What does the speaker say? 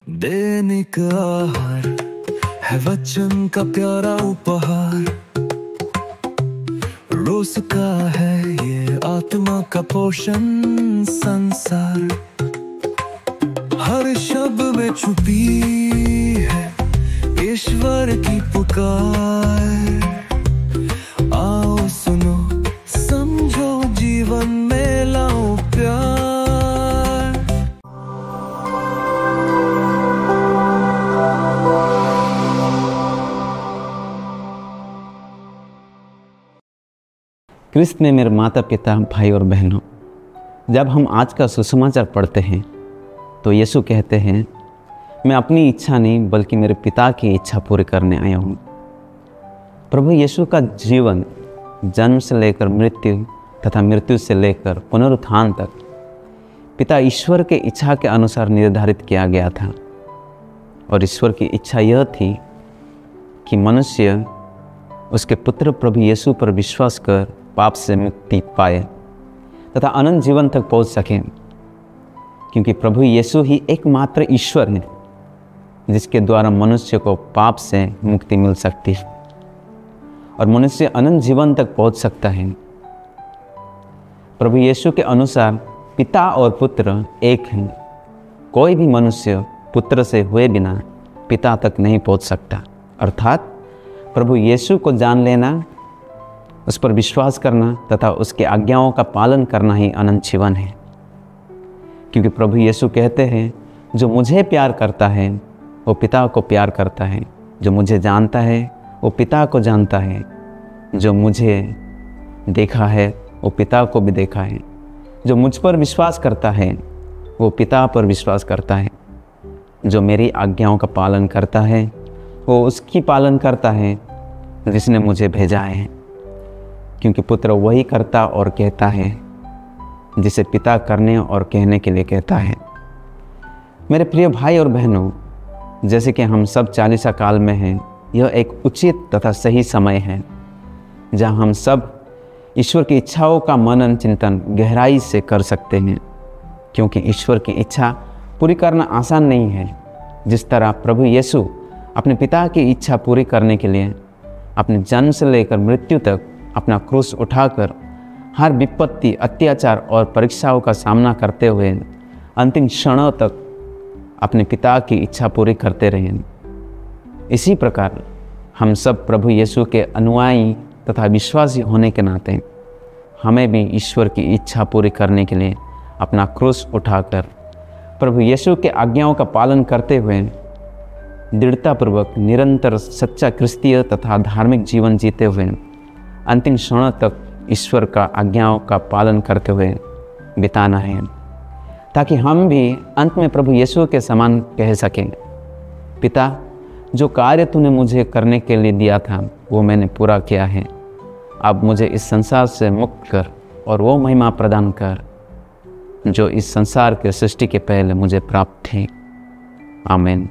दैनिक आहार है वचन का प्यारा उपहार, रोज का है ये आत्मा का पोषण संसार। हर शब्द में छुपी है ईश्वर की पुकार। आओ सुनो समझो जीवन में लाओ प्यार। क्रिस्त में मेरे माता पिता, भाई और बहनों, जब हम आज का सुसमाचार पढ़ते हैं तो यीशु कहते हैं, मैं अपनी इच्छा नहीं बल्कि मेरे पिता की इच्छा पूरी करने आया हूँ। प्रभु यीशु का जीवन जन्म से लेकर मृत्यु तथा मृत्यु से लेकर पुनरुत्थान तक पिता ईश्वर के इच्छा के अनुसार निर्धारित किया गया था। और ईश्वर की इच्छा यह थी कि मनुष्य उसके पुत्र प्रभु यीशु पर विश्वास कर पाप से मुक्ति पाए तथा अनंत जीवन तक पहुंच सकें, क्योंकि प्रभु यीशु ही एकमात्र ईश्वर है जिसके द्वारा मनुष्य को पाप से मुक्ति मिल सकती है और मनुष्य अनंत जीवन तक पहुंच सकता है। प्रभु यीशु के अनुसार पिता और पुत्र एक हैं। कोई भी मनुष्य पुत्र से हुए बिना पिता तक नहीं पहुंच सकता। अर्थात प्रभु यीशु को जान लेना, उस पर विश्वास करना तथा उसके आज्ञाओं का पालन करना ही अनंत जीवन है। क्योंकि प्रभु यीशु कहते हैं, जो मुझे प्यार करता है वो पिता को प्यार करता है, जो मुझे जानता है वो पिता को जानता है, जो मुझे देखा है वो पिता को भी देखा है, जो मुझ पर विश्वास करता है वो पिता पर विश्वास करता है, जो मेरी आज्ञाओं का पालन करता है वो उसकी पालन करता है जिसने मुझे भेजा है। क्योंकि पुत्र वही करता और कहता है जिसे पिता करने और कहने के लिए कहता है। मेरे प्रिय भाई और बहनों, जैसे कि हम सब चालीसा काल में हैं, यह एक उचित तथा सही समय है जहां हम सब ईश्वर की इच्छाओं का मनन चिंतन गहराई से कर सकते हैं। क्योंकि ईश्वर की इच्छा पूरी करना आसान नहीं है। जिस तरह प्रभु यीशु अपने पिता की इच्छा पूरी करने के लिए अपने जन्म से लेकर मृत्यु तक अपना क्रूस उठाकर हर विपत्ति, अत्याचार और परीक्षाओं का सामना करते हुए अंतिम क्षणों तक अपने पिता की इच्छा पूरी करते रहे, इसी प्रकार हम सब प्रभु यीशु के अनुयायी तथा विश्वासी होने के नाते हमें भी ईश्वर की इच्छा पूरी करने के लिए अपना क्रूस उठाकर प्रभु यीशु के आज्ञाओं का पालन करते हुए दृढ़तापूर्वक निरंतर सच्चा क्रिस्तीय तथा धार्मिक जीवन जीते हुए अंतिम क्षणों तक ईश्वर का आज्ञाओं का पालन करते हुए बिताना है, ताकि हम भी अंत में प्रभु यीशु के समान कह सकें, पिता, जो कार्य तूने मुझे करने के लिए दिया था वो मैंने पूरा किया है। अब मुझे इस संसार से मुक्त कर और वो महिमा प्रदान कर जो इस संसार के सृष्टि के पहले मुझे प्राप्त थी। आमीन।